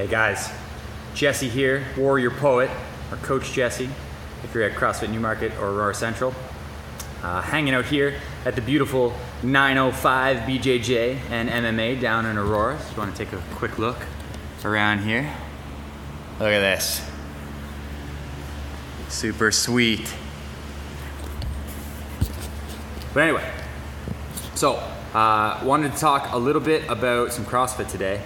Hey guys, Jesse here, Warrior Poet, or Coach Jesse, if you're at CrossFit Newmarket or Aurora Central. Hanging out here at the beautiful 905 BJJ and MMA down in Aurora. Just want to take a quick look around here. Look at this. Super sweet. But anyway, so wanted to talk a little bit about some CrossFit today,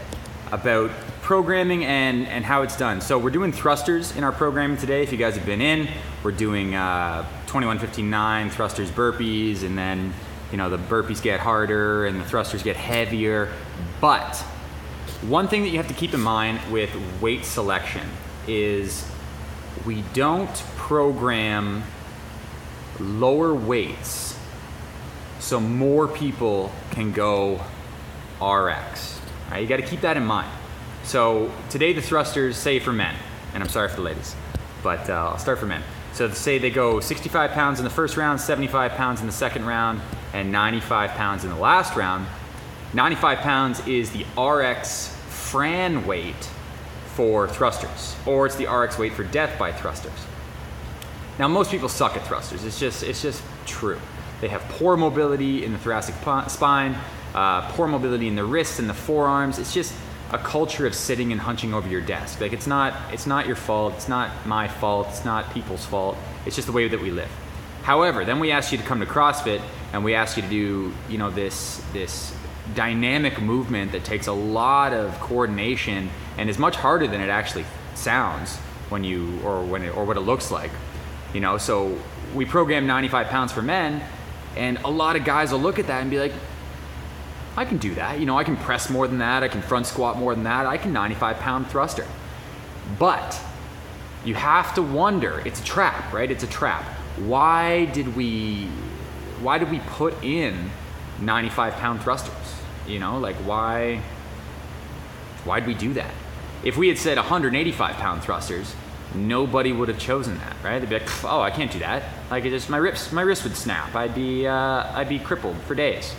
about programming and how it's done. So we're doing thrusters in our programming today. If you guys have been in, we're doing 21-15-9 thrusters burpees, and then the burpees get harder and the thrusters get heavier. But one thing that you have to keep in mind with weight selection is we don't program lower weights so more people can go RX. Right? You got to keep that in mind. So today the thrusters, say for men, and I'm sorry for the ladies, but I'll start for men. So say they go 65 pounds in the first round, 75 pounds in the second round, and 95 pounds in the last round. 95 pounds is the RX Fran weight for thrusters, or it's the RX weight for death by thrusters. Now most people suck at thrusters. It's just true. They have poor mobility in the thoracic spine, poor mobility in the wrists and the forearms. It's just a culture of sitting and hunching over your desk. Like it's not your fault, it's not my fault, it's not people's fault. It's just the way that we live. However, then we ask you to come to CrossFit and we ask you to do, this dynamic movement that takes a lot of coordination and is much harder than it actually sounds or what it looks like. So we program 95 pounds for men, and a lot of guys will look at that and be like, I can do that. I can press more than that. I can front squat more than that. I can 95-pound thruster. But you have to wonder, it's a trap, right? It's a trap. Why did we put in 95-pound thrusters? Why did we do that? If we had said 185-pound thrusters, nobody would have chosen that, right? They'd be like, oh, I can't do that. Like my wrist would snap. I'd be crippled for days.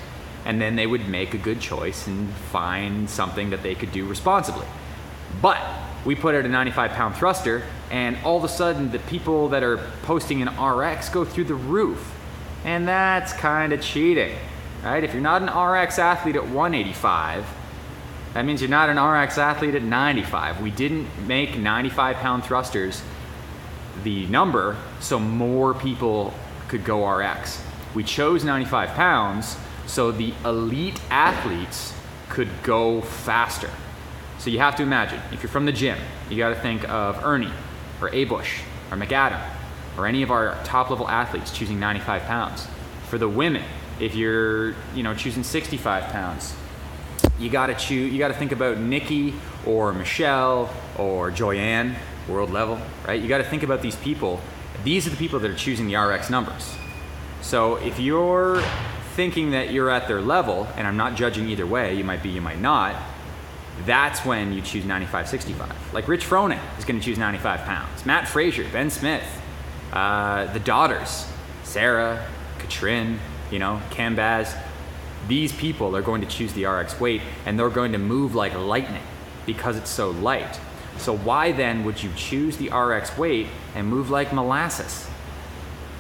And then they would make a good choice and find something that they could do responsibly. But we put out a 95-pound thruster, and all of a sudden the people that are posting an RX go through the roof. And that's kind of cheating, right? If you're not an RX athlete at 185, that means you're not an RX athlete at 95. We didn't make 95-pound thrusters the number so more people could go RX. We chose 95 pounds so the elite athletes could go faster. So you have to imagine, if you're from the gym, you got to think of Ernie or Abush or McAdam or any of our top level athletes choosing 95 pounds. For the women, if you're choosing 65 pounds, you got to think about Nikki or Michelle or Joyanne, world level, right? You got to think about these people. These are the people that are choosing the RX numbers. So if you're thinking that you're at their level, and I'm not judging either way, you might be, you might not, that's when you choose 95-65. Like Rich Froning is going to choose 95 pounds. Matt Frazier, Ben Smith, the daughters, Sarah, Katrin, Cam Baz, these people are going to choose the RX weight, and they're going to move like lightning because it's so light. So why then would you choose the RX weight and move like molasses?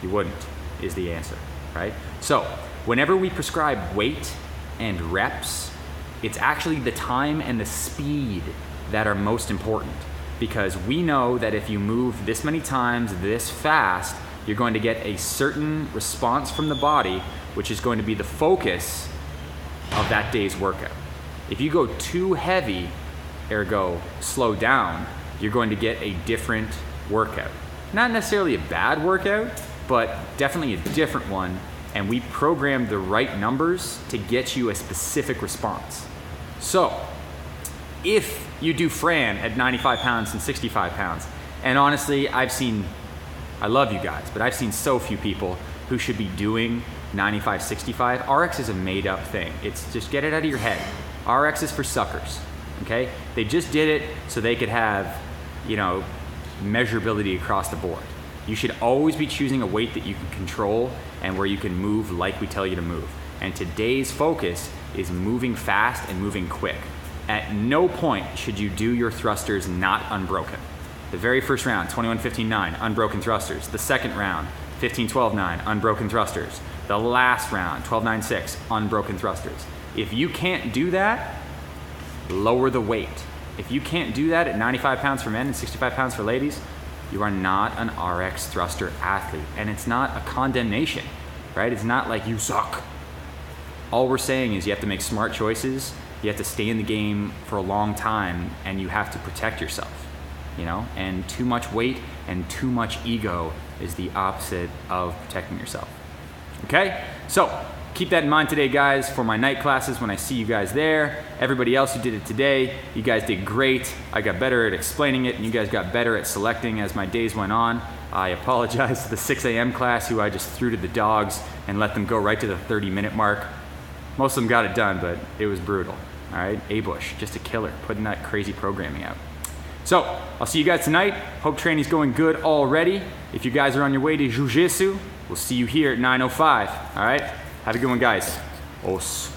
You wouldn't, is the answer, right? So whenever we prescribe weight and reps, it's actually the time and the speed that are most important, because we know that if you move this many times this fast, you're going to get a certain response from the body, which is going to be the focus of that day's workout. If you go too heavy, ergo slow down, you're going to get a different workout. Not necessarily a bad workout, but definitely a different one. And we programmed the right numbers to get you a specific response. So if you do Fran at 95 pounds and 65 pounds, and honestly, I love you guys, but I've seen so few people who should be doing 95-65. RX is a made up thing. It's just, get it out of your head. RX is for suckers, okay? They just did it so they could have, measurability across the board. You should always be choosing a weight that you can control and where you can move like we tell you to move. And today's focus is moving fast and moving quick. At no point should you do your thrusters not unbroken. The very first round, 21-15-9, unbroken thrusters. The second round, 15-12-9, unbroken thrusters. The last round, 12-9-6, unbroken thrusters. If you can't do that, lower the weight. If you can't do that at 95 pounds for men and 65 pounds for ladies, you are not an RX thruster athlete. And it's not a condemnation, right? It's not like you suck. All we're saying is you have to make smart choices, you have to stay in the game for a long time, and you have to protect yourself, you know? And too much weight and too much ego is the opposite of protecting yourself. Okay? So keep that in mind today, guys, for my night classes when I see you guys there. Everybody else who did it today, you guys did great. I got better at explaining it, and you guys got better at selecting as my days went on. I apologize to the 6 a.m. class who I just threw to the dogs and let them go right to the 30-minute mark. Most of them got it done, but it was brutal. All right, A-Bush, just a killer, putting that crazy programming out. So I'll see you guys tonight. Hope training's going good already. If you guys are on your way to Jiu-Jitsu, we'll see you here at 9:05. All right, have a good one, guys. Os.